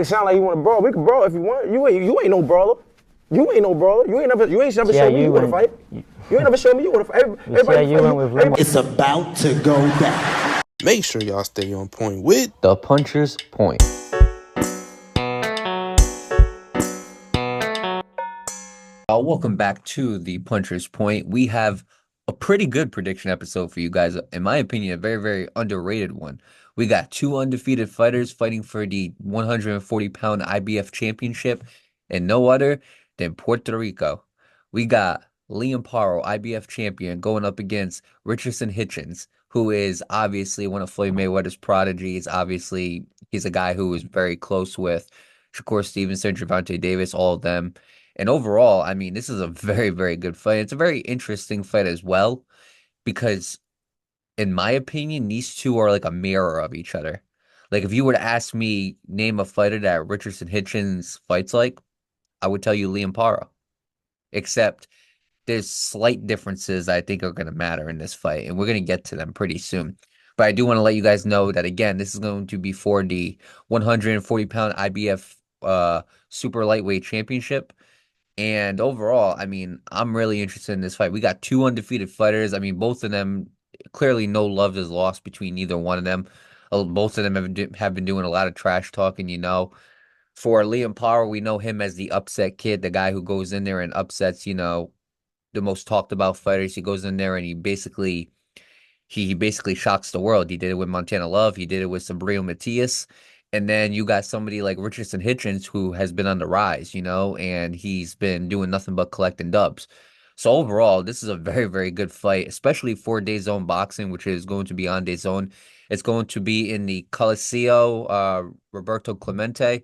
It sound like you want to brawl. We can brawl if you want. You ain't no brawler. You ain't no brawler. You ain't never showed me you want to fight. You ain't never showed me you want to fight. Everybody you went with Lemos. It's about to go down. Make sure y'all stay on point with The Puncher's Point. Welcome back to The Puncher's Point. We have a pretty good prediction episode for you guys. In my opinion, a very, very underrated one. We got two undefeated fighters fighting for the 140-pound IBF championship, and no other than Puerto Rico. We got Liam Paro, IBF champion, going up against Richardson Hitchins, who is obviously one of Floyd Mayweather's prodigies. Obviously, he's a guy who is very close with Shakur Stevenson, Gervonta Davis, all of them. And overall, I mean, this is a very, very good fight. It's a very interesting fight as well, because in my opinion, these two are like a mirror of each other. Like, if you were to ask me, name a fighter that Richardson Hitchins fights like, I would tell you Liam Paro. Except there's slight differences I think are going to matter in this fight, and we're going to get to them pretty soon. But I do want to let you guys know that, again, this is going to be for the 140-pound IBF super lightweight championship. And overall, I mean, I'm really interested in this fight. We got two undefeated fighters. I mean, both of them, clearly no love is lost between either one of them. Both of them have been doing a lot of trash talking, For Liam Paro, we know him as the upset kid, the guy who goes in there and upsets, the most talked about fighters. He goes in there and he basically shocks the world. He did it with Montana Love. He did it with Subriel Matias. And then you got somebody like Richardson Hitchins, who has been on the rise, and he's been doing nothing but collecting dubs. So overall, this is a very, very good fight, especially for DAZN Boxing, which is going to be on DAZN. It's going to be in the Coliseo Roberto Clemente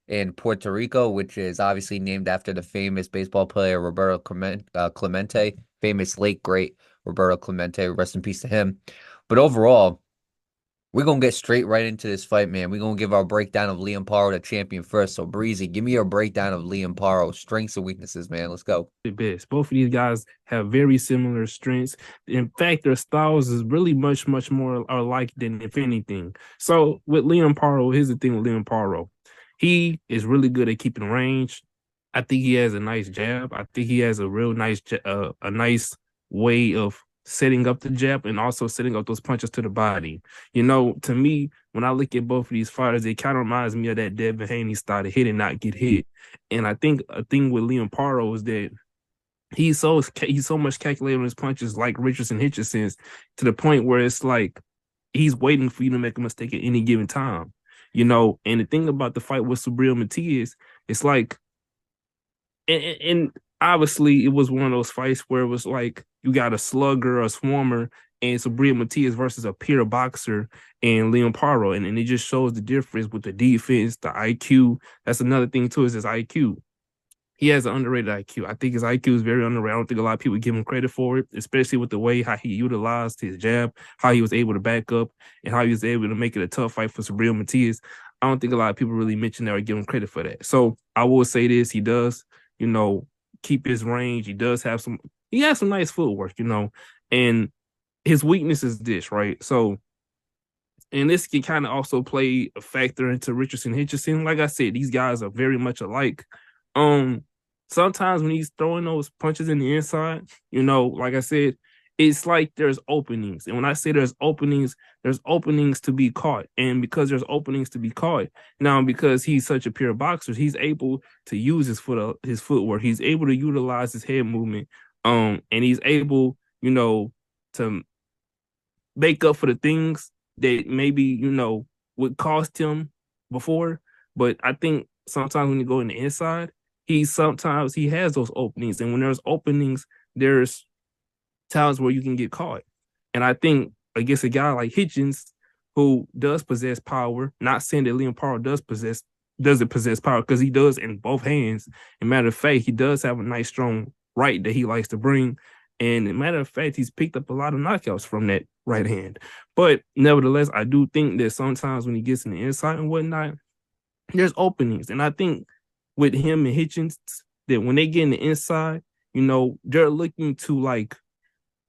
in Puerto Rico, which is obviously named after the famous baseball player Roberto Clemente, famous late great Roberto Clemente. Rest in peace to him. But overall, we're going to get straight right into this fight, man. We're going to give our breakdown of Liam Paro, the champion, first. So, Breezy, give me your breakdown of Liam Paro, strengths and weaknesses, man. Let's go. The best. Both of these guys have very similar strengths. In fact, their styles is really much, much more alike than if anything. So, with Liam Paro, here's the thing with Liam Paro. He is really good at keeping range. I think he has a nice jab. I think he has a real nice, a nice way of setting up the jab and also setting up those punches to the body. To me, when I look at both of these fighters, it kind of reminds me of that Devin Haney style to hit and not get hit. And I think a thing with Liam Paro is that he's so much calculated on his punches, like Richardson Hitchins, to the point where it's like he's waiting for you to make a mistake at any given time. And the thing about the fight with Subriel Matias, it's like, and obviously it was one of those fights where it was like you got a slugger, a swarmer, and Subriel Matias versus a pure boxer and Liam Paro. And it just shows the difference with the defense, the IQ. That's another thing too, is his IQ. He has an underrated IQ. I think his IQ is very underrated. I don't think a lot of people give him credit for it, especially with the way how he utilized his jab, how he was able to back up, and how he was able to make it a tough fight for Subriel Matias. I don't think a lot of people really mention that or give him credit for that. So I will say this: he does, keep his range. He has some nice footwork, and his weakness is this, right? So, and this can kind of also play a factor into Richardson Hitchins. Like I said, these guys are very much alike. Sometimes when he's throwing those punches in the inside, like I said, it's like there's openings. And when I say there's openings to be caught. And because there's openings to be caught, now because he's such a pure boxer, he's able to use his footwork. He's able to utilize his head movement. And he's able, to make up for the things that maybe, would cost him before. But I think sometimes when you go in the inside, he has those openings. And when there's openings, there's times where you can get caught. And I think against a guy like Hitchins, who does possess power, not saying that Liam Paro doesn't possess power, because he does in both hands. And matter of fact, he does have a nice strong right that he likes to bring. And as a matter of fact, he's picked up a lot of knockouts from that right hand. But nevertheless, I do think that sometimes when he gets in the inside and whatnot, there's openings. And I think with him and Hitchins, that when they get in the inside, they're looking to like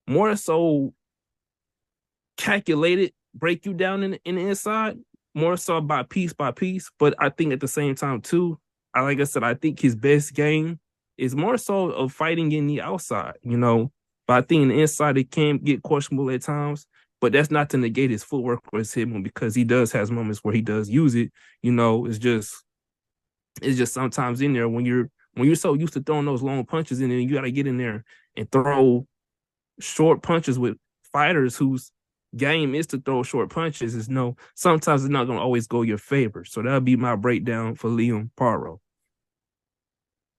more so calculated, break you down in the inside, more so by piece, but I think at the same time too, like I said, I think his best game is more so of fighting in the outside, but I think in the inside it can get questionable at times. But that's not to negate his footwork or his hitman, because he does have moments where he does use it. It's just sometimes in there when you're so used to throwing those long punches in there, you got to get in there and throw short punches with fighters whose game is to throw short punches. Sometimes it's not going to always go your favor. So that'll be my breakdown for Liam Paro.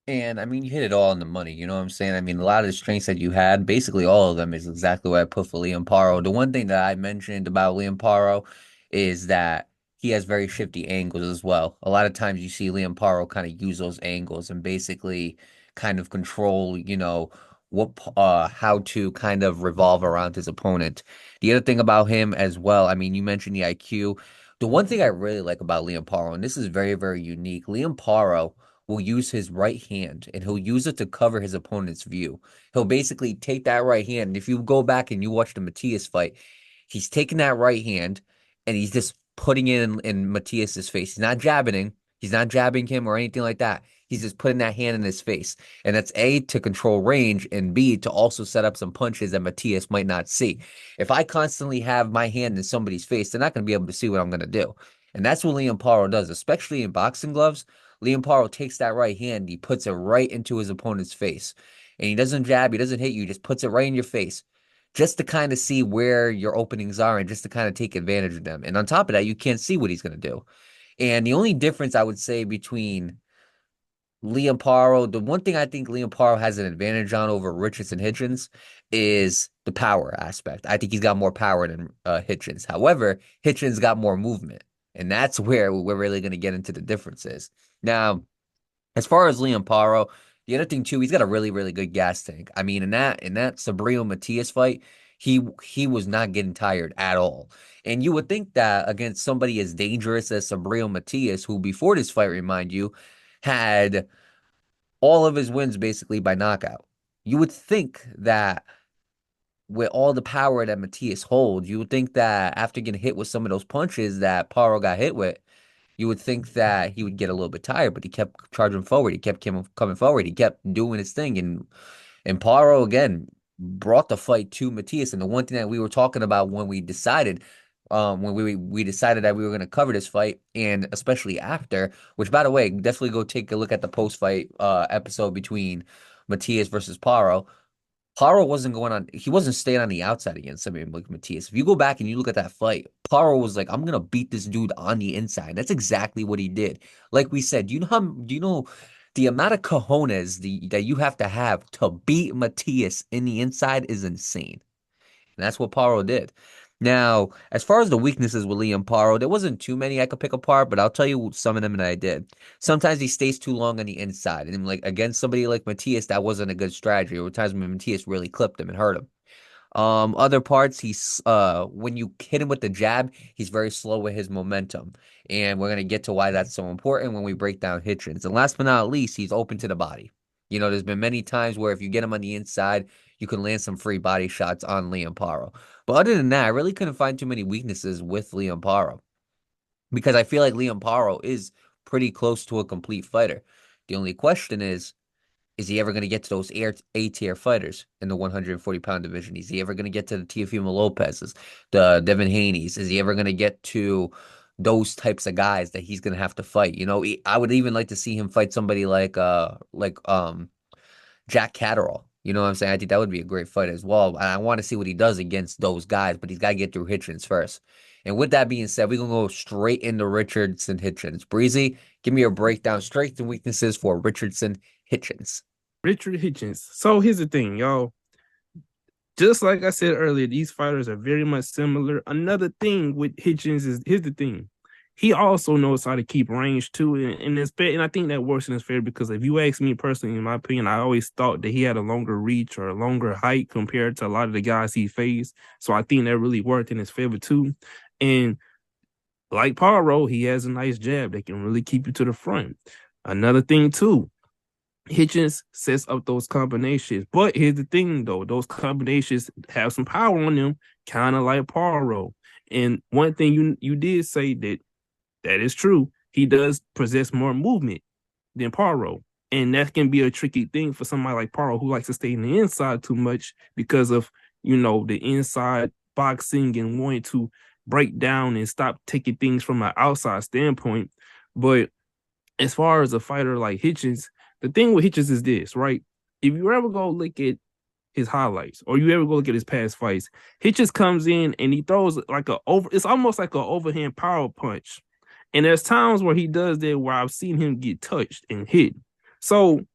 And I mean, you hit it all on the money. You know what I'm saying? I mean, a lot of the strengths that you had, basically all of them, is exactly what I put for Liam Paro. The one thing that I mentioned about Liam Paro is that he has very shifty angles as well. A lot of times you see Liam Paro kind of use those angles and basically kind of control, how to kind of revolve around his opponent. The other thing about him as well, I mean, you mentioned the IQ. The one thing I really like about Liam Paro, and this is very, very unique, Liam Paro will use his right hand and he'll use it to cover his opponent's view. He'll basically take that right hand. And if you go back and you watch the Matias fight, he's taking that right hand and he's just putting it in Matias's face. He's not jabbing him. He's not jabbing him or anything like that. He's just putting that hand in his face. And that's A, to control range, and B, to also set up some punches that Matias might not see. If I constantly have my hand in somebody's face, they're not going to be able to see what I'm going to do. And that's what Liam Paro does, especially in boxing gloves. Liam Paro takes that right hand, he puts it right into his opponent's face. And he doesn't jab, he doesn't hit you, he just puts it right in your face, just to kind of see where your openings are and just to kind of take advantage of them. And on top of that, you can't see what he's going to do. And the only difference I would say between Liam Paro, the one thing I think Liam Paro has an advantage on over Richardson Hitchins is the power aspect. I think he's got more power than Hitchins. However, Hitchins got more movement. And that's where we're really going to get into the differences. Now, as far as Liam Paro, the other thing too, he's got a really, really good gas tank. I mean, in that Subriel Matias fight, he was not getting tired at all. And you would think that against somebody as dangerous as Subriel Matias, who before this fight, remind you, had all of his wins basically by knockout. You would think that with all the power that Matias holds, you would think that after getting hit with some of those punches that Paro got hit with, you would think that he would get a little bit tired, but he kept charging forward. He kept coming forward. He kept doing his thing. And Paro, again, brought the fight to Matias. And the one thing that we were talking about when we decided, when we decided that we were going to cover this fight, and especially after, which, by the way, definitely go take a look at the post-fight episode between Matias versus Paro. Paro he wasn't staying on the outside against somebody like Matias. If you go back and you look at that fight, Paro was like, I'm going to beat this dude on the inside. That's exactly what he did. Like we said, do you know the amount of cojones that you have to beat Matias in the inside is insane. And that's what Paro did. Now, as far as the weaknesses with Liam Paro, there wasn't too many I could pick apart, but I'll tell you some of them that I did. Sometimes he stays too long on the inside. And like against somebody like Matias, that wasn't a good strategy. There were times when Matias really clipped him and hurt him. Other parts, when you hit him with the jab, he's very slow with his momentum. And we're going to get to why that's so important when we break down Hitchins. And last but not least, he's open to the body. There's been many times where if you get him on the inside, you can land some free body shots on Liam Paro. But other than that, I really couldn't find too many weaknesses with Liam Paro, because I feel like Liam Paro is pretty close to a complete fighter. The only question is he ever going to get to those A-tier fighters in the 140-pound division? Is he ever going to get to the Teofimo Lopez's, the Devin Haney's? Is he ever going to get to those types of guys that he's going to have to fight? I would even like to see him fight somebody like Jack Catterall. You know what I'm saying? I think that would be a great fight as well. And I want to see what he does against those guys, but he's got to get through Hitchins first. And with that being said, we're going to go straight into Richardson Hitchins. Breezy, give me your breakdown, strengths and weaknesses for Richardson Hitchins. Richard Hitchins. So here's the thing, y'all. Just like I said earlier, these fighters are very much similar. Another thing with Hitchins is, here's the thing. He also knows how to keep range too, and I think that works in his favor, because if you ask me personally, in my opinion, I always thought that he had a longer reach or a longer height compared to a lot of the guys he faced. So I think that really worked in his favor too. And like Paro, he has a nice jab that can really keep you to the front. Another thing too, Hitchins sets up those combinations. But here's the thing though, those combinations have some power on them, kind of like Paro. And one thing you did say that that is true. He does possess more movement than Paro. And that can be a tricky thing for somebody like Paro who likes to stay in the inside too much because of, the inside boxing and wanting to break down and stop taking things from an outside standpoint. But as far as a fighter like Hitchins, the thing with Hitchins is this, right? If you ever go look at his highlights or you ever go look at his past fights, Hitchins comes in and he throws it's almost like an overhand power punch. And there's times where he does that where I've seen him get touched and hit. So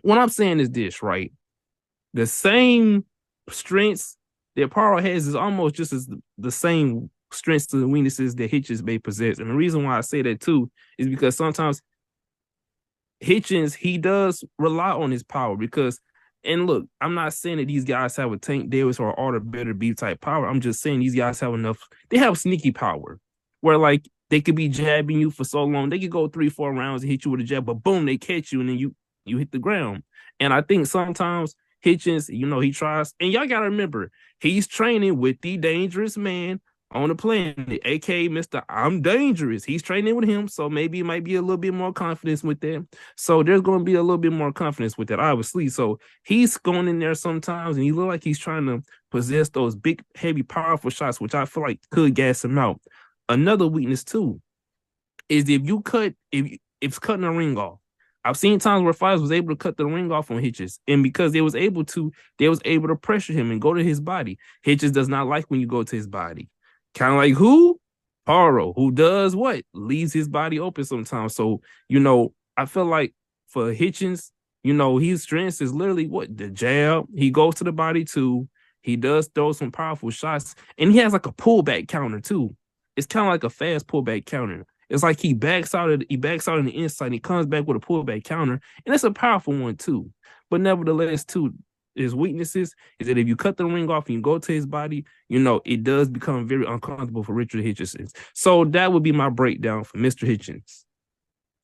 what I'm saying is this, right? The same strengths that Paro has is almost just as the same strengths and weaknesses that Hitchins may possess. And the reason why I say that too is because sometimes Hitchins, he does rely on his power because, and look, I'm not saying that these guys have a Tank Davis or Arthur Better B type power. I'm just saying these guys have they have sneaky power where like they could be jabbing you for so long. They could go 3-4 rounds and hit you with a jab, but boom, they catch you and then you hit the ground. And I think sometimes Hitchins, he tries, and y'all got to remember, he's training with the dangerous man on the planet, aka Mr. I'm Dangerous. He's training with him, so maybe it might be a little bit more confidence with that. So there's going to be a little bit more confidence with that, obviously. So he's going in there sometimes, and he look like he's trying to possess those big, heavy, powerful shots, which I feel like could gas him out. Another weakness too is if cutting the ring off. I've seen times where fighters was able to cut the ring off on Hitchins, and because they was able to pressure him and go to his body. Hitchins does not like when you go to his body. Kind of like who? Paro, who does what? Leaves his body open sometimes. So, I feel like for Hitchins, his strength is literally what? The jab. He goes to the body too. He does throw some powerful shots, and he has like a pullback counter too. It's kind of like a fast pullback counter. It's like he backs out on the inside, and he comes back with a pullback counter, and it's a powerful one too. But nevertheless, too, his weaknesses is that if you cut the ring off and you go to his body, it does become very uncomfortable for Richard Hitchins. So that would be my breakdown for Mr. Hitchins.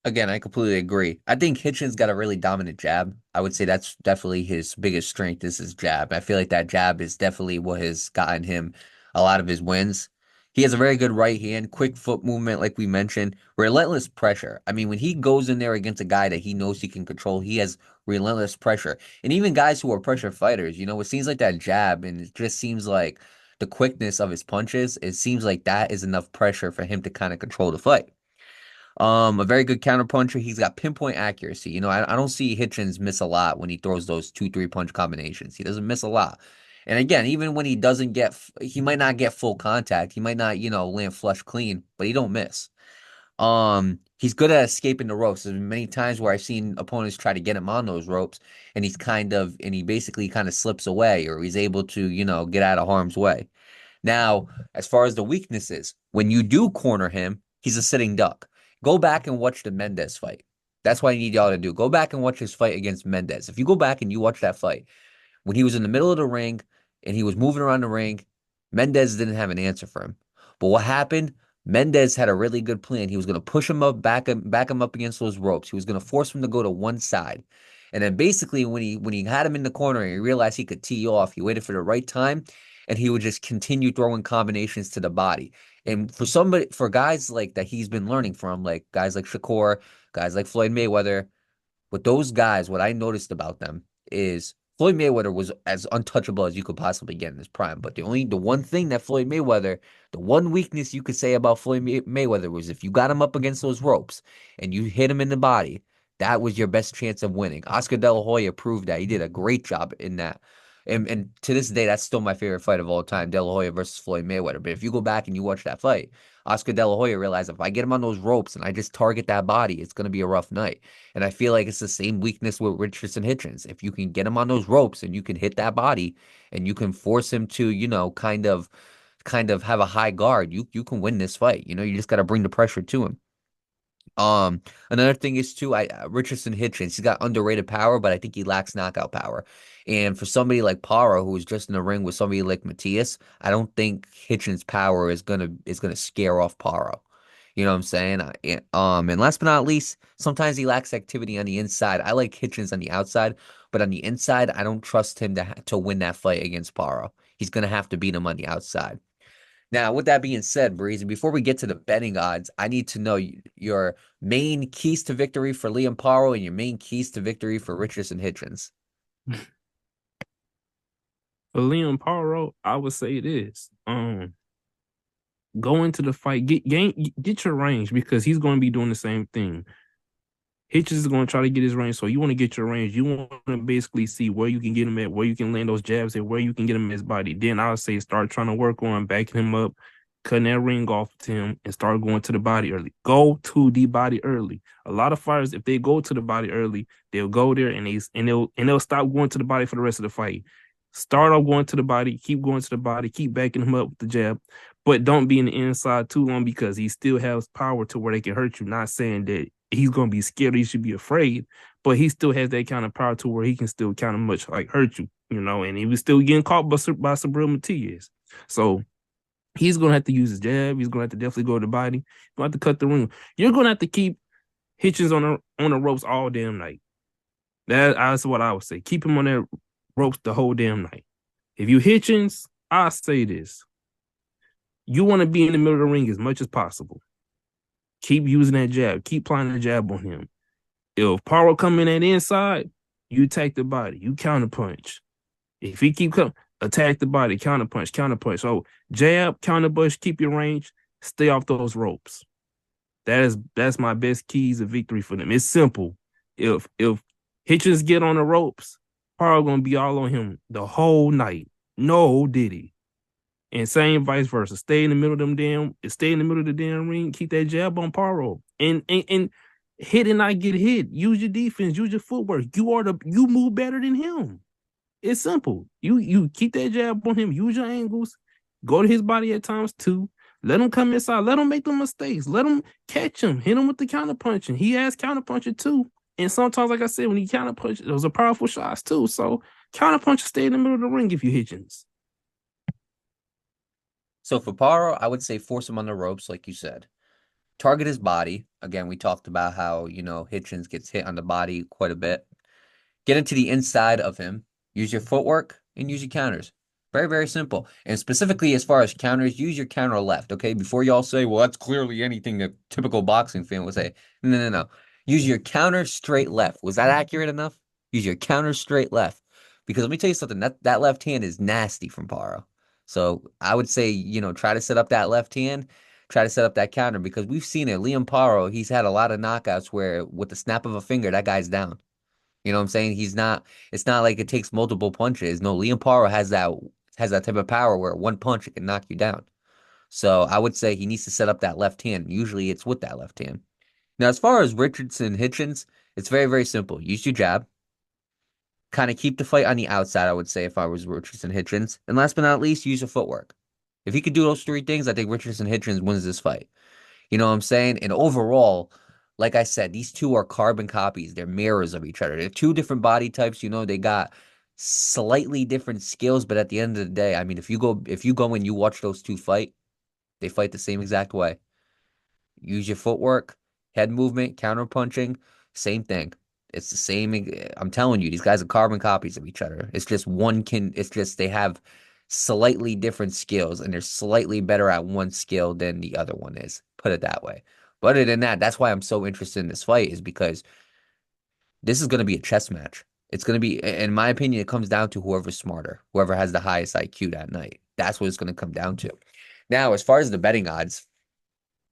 Again, I completely agree. I think Hitchins got a really dominant jab. I would say that's definitely his biggest strength is his jab. I feel like that jab is definitely what has gotten him a lot of his wins. He has a very good right hand, quick foot movement, like we mentioned, relentless pressure. I mean, when he goes in there against a guy that he knows he can control, he has relentless pressure. And even guys who are pressure fighters, it seems like that jab, and it just seems like the quickness of his punches, it seems like that is enough pressure for him to kind of control the fight. A very good counter puncher. He's got pinpoint accuracy. I don't see Hitchins miss a lot when he throws those 2-3 punch combinations. He doesn't miss a lot. And again, even when he he might not get full contact. He might not, land flush clean, but he don't miss. He's good at escaping the ropes. There's many times where I've seen opponents try to get him on those ropes, and he basically kind of slips away, or he's able to, get out of harm's way. Now, as far as the weaknesses, when you do corner him, he's a sitting duck. Go back and watch the Mendez fight. That's what I need y'all to do. Go back and watch his fight against Mendez. If you go back and you watch that fight, when he was in the middle of the ring and he was moving around the ring, Mendez didn't have an answer for him. But what happened? Mendez had a really good plan. He was going to push him up, back him up against those ropes. He was going to force him to go to one side. And then basically when he had him in the corner and he realized he could tee off, he waited for the right time, and he would just continue throwing combinations to the body. And for guys like that he's been learning from, like guys like Shakur, guys like Floyd Mayweather, with those guys, what I noticed about them is Floyd Mayweather was as untouchable as you could possibly get in his prime. But the one thing that the one weakness you could say about Floyd Mayweather was if you got him up against those ropes and you hit him in the body, that was your best chance of winning. Oscar De La Hoya proved that. He did a great job in that. And to this day, that's still my favorite fight of all time, De La Hoya versus Floyd Mayweather. But if you go back and you watch that fight, Oscar De La Hoya realized if I get him on those ropes and I just target that body, it's going to be a rough night. And I feel like it's the same weakness with Richardson Hitchins. If you can get him on those ropes and you can hit that body and you can force him to, kind of have a high guard, you can win this fight. You just got to bring the pressure to him. Another thing is too, Richardson Hitchins, he's got underrated power, but I think he lacks knockout power. And for somebody like Paro, who is just in the ring with somebody like Matias, I don't think Hitchins' power is gonna scare off Paro. You know what I'm saying? And last but not least, sometimes he lacks activity on the inside. I like Hitchins on the outside, but on the inside, I don't trust him to win that fight against Paro. He's gonna have to beat him on the outside. Now, with that being said, Breezy, before we get to the betting odds, I need to know your main keys to victory for Liam Paro and your main keys to victory for Richardson Hitchins. For Liam Paro, I would say this. Go into the fight, get your range, because he's going to be doing the same thing. Hitchins is going to try to get his range, so you want to get your range. You want to basically see where you can get him at, where you can land those jabs at, where you can get him in his body. Then I would say start trying to work on backing him up, cutting that ring off to him, and start going to the body early. Go to the body early. A lot of fighters, if they go to the body early, they'll go there and they'll stop going to the body for the rest of the fight. Start off going to the body, keep going to the body, keep backing him up with the jab, but don't be in the inside too long, because he still has power to where they can hurt you. Not saying that he's going to be scared, he should be afraid, but he still has that kind of power to where he can still kind of much like hurt you, and he was still getting caught by Subriel Matias. So he's going to have to use his jab. He's going to have to definitely go to the body. He's going to have to cut the ring. You're going to have to keep Hitchins on the ropes all damn night. That's what I would say. Keep him on that ropes the whole damn night. If you Hitchins, I say this. You want to be in the middle of the ring as much as possible. Keep using that jab. Keep applying the jab on him. If Paro come in at inside, you attack the body. You counterpunch. If he keep coming, attack the body. Counterpunch. So jab, counterpunch, keep your range. Stay off those ropes. That's my best keys of victory for them. It's simple. If Hitchins get on the ropes, Paro gonna be all on him the whole night. No diddy. And same vice versa. Stay in the middle of the damn ring. Keep that jab on Paro. And hit and not get hit. Use your defense. Use your footwork. You move better than him. It's simple. You keep that jab on him. Use your angles. Go to his body at times too. Let him come inside. Let him make the mistakes. Let him catch him. Hit him with the counterpunching. He has counterpunching too. And sometimes, like I said, when he counterpunch, those are powerful shots too. So counterpunch, stay in the middle of the ring if you Hitchins. So for Paro, I would say force him on the ropes, like you said. Target his body. Again, we talked about how, Hitchins gets hit on the body quite a bit. Get into the inside of him. Use your footwork and use your counters. Very, very simple. And specifically as far as counters, use your counter left, okay? Before y'all say, well, that's clearly anything a typical boxing fan would say. No. Use your counter straight left. Was that accurate enough? Use your counter straight left. Because let me tell you something, that left hand is nasty from Paro. So I would say, try to set up that left hand, try to set up that counter, because we've seen it. Liam Paro, he's had a lot of knockouts where with the snap of a finger, that guy's down. You know what I'm saying? It's not like it takes multiple punches. No, Liam Paro has that type of power where one punch it can knock you down. So I would say he needs to set up that left hand. Usually it's with that left hand. Now, as far as Richardson Hitchins, it's very, very simple. Use your jab. Kind of keep the fight on the outside, I would say, if I was Richardson Hitchins. And last but not least, use your footwork. If he could do those three things, I think Richardson Hitchins wins this fight. You know what I'm saying? And overall, like I said, these two are carbon copies. They're mirrors of each other. They're two different body types. They got slightly different skills, but at the end of the day, I mean, if you go and you watch those two fight, they fight the same exact way. Use your footwork, head movement, counter punching, same thing. It's the same. I'm telling you, these guys are carbon copies of each other. It's just they have slightly different skills, and they're slightly better at one skill than the other one is. Put it that way. But other than that, that's why I'm so interested in this fight, is because this is going to be a chess match. It's going to be, in my opinion, it comes down to whoever's smarter, whoever has the highest IQ that night. That's what it's going to come down to. Now, as far as the betting odds,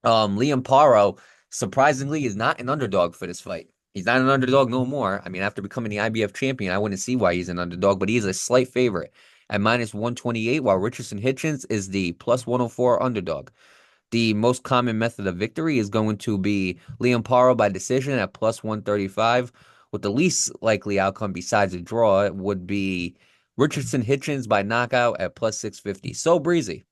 Liam Paro, surprisingly, is not an underdog for this fight. He's not an underdog no more. I mean, after becoming the IBF champion, I wouldn't see why he's an underdog, but he is a slight favorite at -128, while Richardson Hitchins is the +104 underdog. The most common method of victory is going to be Liam Paro by decision at +135, with the least likely outcome besides a draw would be Richardson Hitchins by knockout at +650. So Breezy.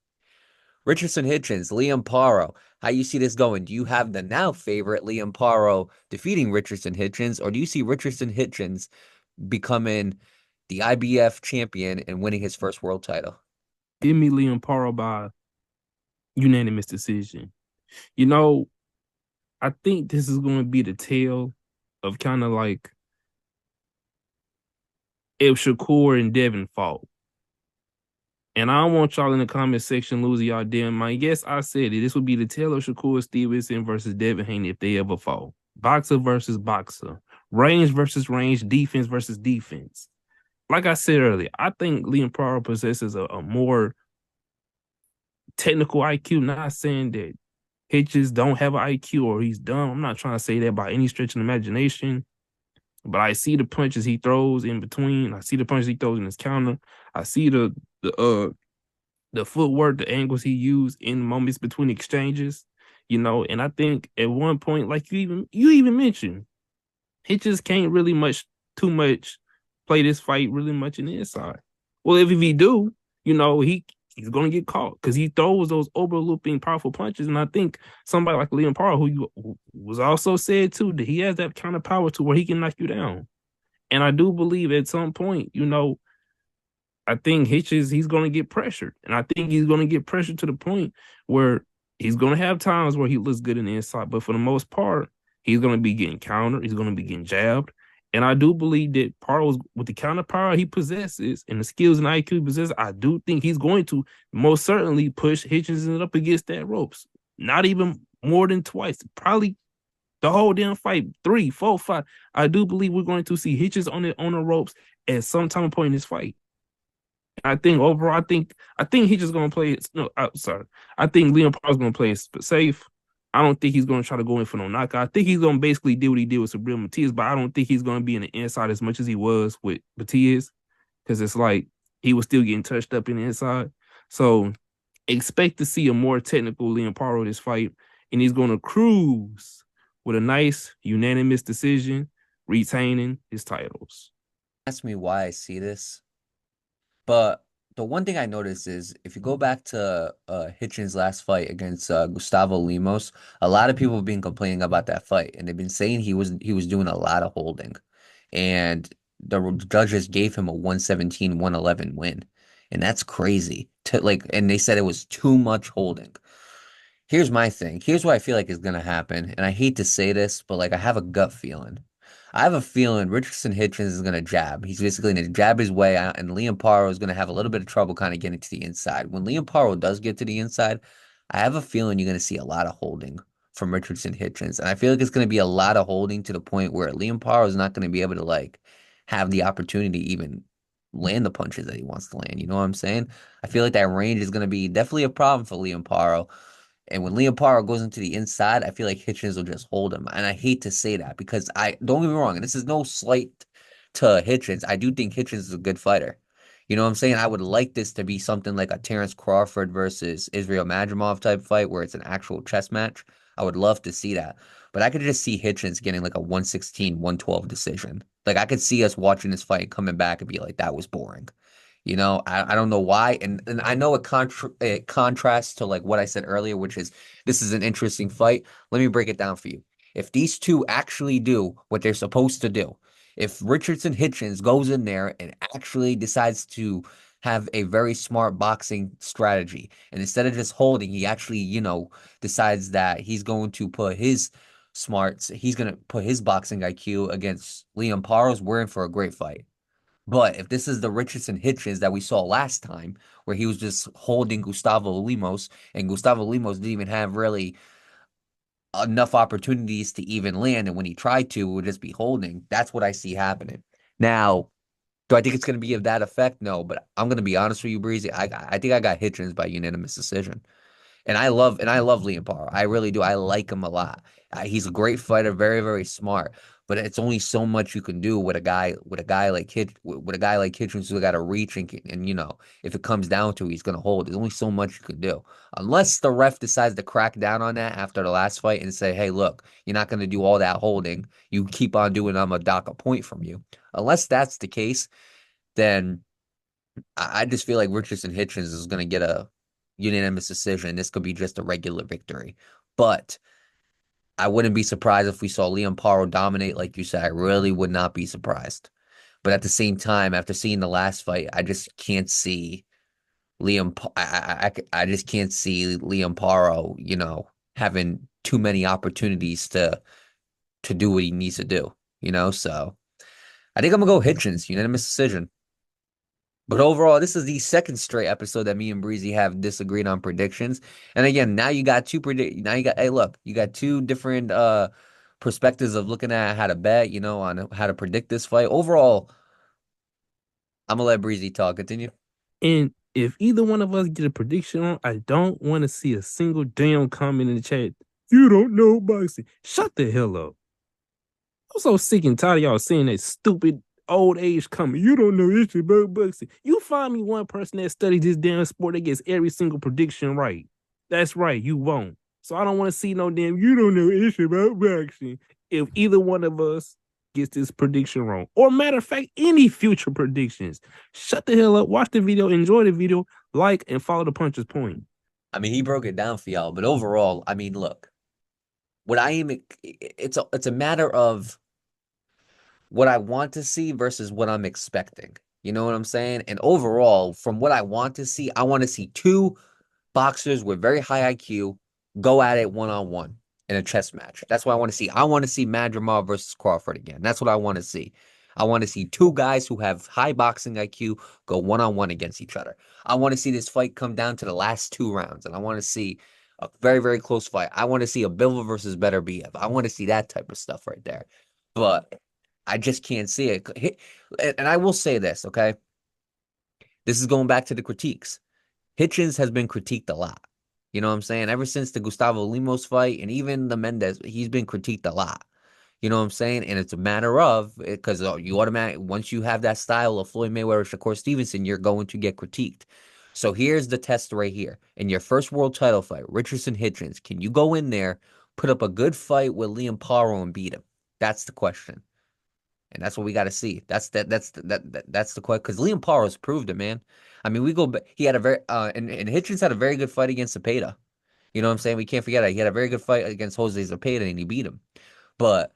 Richardson Hitchins, Liam Paro, how you see this going? Do you have the now favorite Liam Paro defeating Richardson Hitchins, or do you see Richardson Hitchins becoming the IBF champion and winning his first world title? Give me Liam Paro by unanimous decision. I think this is going to be the tale of kind of like if Shakur and Devin fought. And I don't want y'all in the comment section losing y'all damn mind. Yes, I said it. This would be the Taylor Shakur Stevenson versus Devin Haney if they ever fall. Boxer versus boxer. Range versus range. Defense versus defense. Like I said earlier, I think Liam Paro possesses a more technical IQ. Not saying that Hitchins don't have an IQ or he's dumb. I'm not trying to say that by any stretch of the imagination. But I see the punches he throws in between. I see the punches he throws in his counter. I see the footwork, the angles he used in moments between exchanges, and I think at one point, like you even mentioned, he just can't really too much play this fight really much in the inside. Well, if he do, he's gonna get caught because he throws those overlooping powerful punches. And I think somebody like Liam Paro, who was also said too, that he has that kind of power to where he can knock you down. And I do believe at some point, I think Hitchins, he's going to get pressured. And I think he's going to get pressured to the point where he's going to have times where he looks good in the inside. But for the most part, he's going to be getting countered. He's going to be getting jabbed. And I do believe that Paro, with the counter power he possesses and the skills and IQ he possesses, I do think he's going to most certainly push Hitchins up against that ropes. Not even more than twice. Probably the whole damn fight, 3, 4, 5. I do believe we're going to see Hitchins on the ropes at some time point in this fight. I think overall, I think he's just gonna play it. No, sorry. I think Liam Paul's gonna play it safe. I don't think he's gonna try to go in for no knockout. I think he's gonna basically do what he did with Subriel Matias, but I don't think he's gonna be in the inside as much as he was with Matias, because it's like he was still getting touched up in the inside. So expect to see a more technical Liam Paro this fight, and he's gonna cruise with a nice unanimous decision, retaining his titles. Ask me why I see this. But the one thing I noticed is if you go back to Hitchins' last fight against Gustavo Lemos, a lot of people have been complaining about that fight, and they've been saying he was doing a lot of holding, and the judges gave him a 117-111 win, and that's crazy. And they said it was too much holding. Here's my thing. Here's what I feel like is gonna happen, and I hate to say this, but like I have a gut feeling. I have a feeling Richardson Hitchins is going to jab. He's basically going to jab his way out, and Liam Paro is going to have a little bit of trouble kind of getting to the inside. When Liam Paro does get to the inside, I have a feeling you're going to see a lot of holding from Richardson Hitchins. And I feel like it's going to be a lot of holding to the point where Liam Paro is not going to be able to like have the opportunity to even land the punches that he wants to land. You know what I'm saying? I feel like that range is going to be definitely a problem for Liam Paro. And when Liam Paro goes into the inside, I feel like Hitchins will just hold him. And I hate to say that because don't get me wrong, and this is no slight to Hitchins. I do think Hitchins is a good fighter. You know what I'm saying? I would like this to be something like a Terrence Crawford versus Israel Madrimov type fight where it's an actual chess match. I would love to see that. But I could just see Hitchins getting like a 116-112 decision. Like I could see us watching this fight coming back and be like, that was boring. I don't know why. And I know it contrasts to like what I said earlier, which is this is an interesting fight. Let me break it down for you. If these two actually do what they're supposed to do, if Richardson Hitchins goes in there and actually decides to have a very smart boxing strategy, and instead of just holding, he actually, decides that he's going to put his he's going to put his boxing IQ against Liam Paro's, we're in for a great fight. But if this is the Richardson Hitchins that we saw last time, where he was just holding Gustavo Lemos, and Gustavo Lemos didn't even have really enough opportunities to even land, and when he tried to, it would just be holding. That's what I see happening. Now, do I think it's going to be of that effect? No, but I'm going to be honest with you, Breezy. I think I got Hitchins by unanimous decision. And I love Liam Paro. I really do. I like him a lot. He's a great fighter, very, very smart. But it's only so much you can do with a guy like Hitchins who got to reach and if it comes down to it, he's gonna hold. There's only so much you can do. Unless the ref decides to crack down on that after the last fight and say, hey, look, you're not gonna do all that holding. You keep on doing, I'm gonna dock a point from you. Unless that's the case, then I just feel like Richardson Hitchins is gonna get a unanimous decision. This could be just a regular victory. But I wouldn't be surprised if we saw Liam Paro dominate, like you said. I really would not be surprised. But at the same time, after seeing the last fight, I just can't see I just can't see Liam Paro, having too many opportunities to do what he needs to do, So I think I'm gonna go Hitchins, unanimous decision. But overall, this is the second straight episode that me and Breezy have disagreed on predictions. And again, now you got hey, look, you got two different perspectives of looking at how to bet, on how to predict this fight. Overall, I'm gonna let Breezy talk. Continue. And if either one of us get a prediction on, I don't want to see a single damn comment in the chat. You don't know boxing. Shut the hell up. I'm so sick and tired of y'all saying that stupid old age comment. You don't know this about boxing. You find me one person that studies this damn sport that gets every single prediction right. That's right, you won't. So I don't want to see no damn, you don't know this about boxing. If either one of us gets this prediction wrong, or matter of fact, any future predictions, shut the hell up, watch the video, enjoy the video, like, and follow the Puncher's Point. I mean, he broke it down for y'all, but overall, I mean, look, it's a matter of what I want to see versus what I'm expecting. You know what I'm saying? And overall, from what I want to see, I want to see two boxers with very high IQ go at it one-on-one in a chess match. That's what I want to see. I want to see Madrimov versus Crawford again. That's what I want to see. I want to see two guys who have high boxing IQ go one-on-one against each other. I want to see this fight come down to the last 2 rounds, and I want to see a very, very close fight. I want to see a Bivol versus Beterbiev. I want to see that type of stuff right there. But I just can't see it. And I will say this, okay? This is going back to the critiques. Hitchins has been critiqued a lot. You know what I'm saying? Ever since the Gustavo Lemos fight and even the Mendez, he's been critiqued a lot. You know what I'm saying? And it's a matter of, because you automatically, once you have that style of Floyd Mayweather, Shakur Stevenson, you're going to get critiqued. So here's the test right here. In your first world title fight, Richardson Hitchins, can you go in there, put up a good fight with Liam Paro and beat him? That's the question. And that's what we got to see. That's the question, because Liam Paro's proved it, man. I mean, we go back. He had a very and Hitchins had a very good fight against Zepeda. You know what I'm saying? We can't forget it. He had a very good fight against Jose Zepeda, and he beat him. But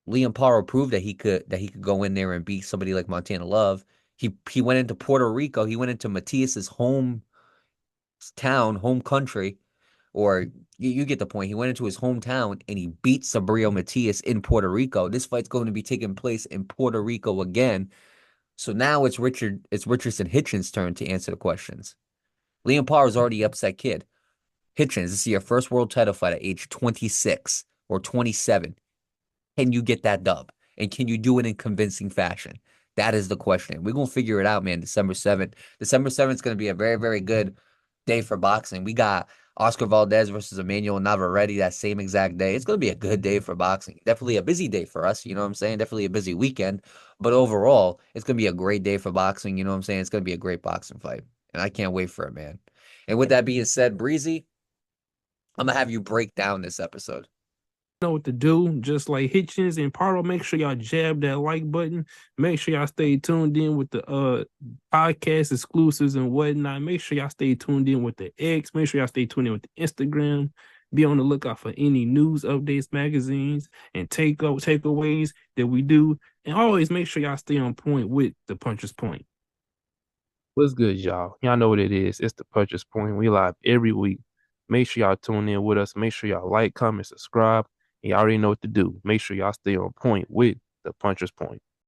Liam Paro proved that he could go in there and beat somebody like Montana Love. He went into Puerto Rico. He went into Matias's home country, or you get the point. He went into his hometown and he beat Subriel Matias in Puerto Rico. This fight's going to be taking place in Puerto Rico again. So now it's Richardson Hitchins' turn to answer the questions. Liam Paro's already an upset kid. Hitchins, this is your first world title fight at age 26 or 27. Can you get that dub? And can you do it in convincing fashion? That is the question. We're going to figure it out, man, December 7th. December 7th is going to be a very, very good day for boxing. We got Oscar Valdez versus Emmanuel Navarrete that same exact day. It's going to be a good day for boxing. Definitely a busy day for us, you know what I'm saying? Definitely a busy weekend. But overall, it's going to be a great day for boxing, you know what I'm saying? It's going to be a great boxing fight. And I can't wait for it, man. And with that being said, Breezy, I'm going to have you break down this episode. Know what to do, just like Hitchins and Paro. Make sure y'all jab that like button. Make sure y'all stay tuned in with the podcast exclusives and whatnot. Make sure y'all stay tuned in with the X. Make sure y'all stay tuned in with the Instagram. Be on the lookout for any news updates, magazines, and takeaways that we do. And always make sure y'all stay on point with the Puncher's Point. What's good, y'all? Y'all know what it is. It's the Puncher's Point. We live every week. Make sure y'all tune in with us. Make sure y'all like, comment, subscribe. Y'all already know what to do. Make sure y'all stay on point with the Puncher's Point.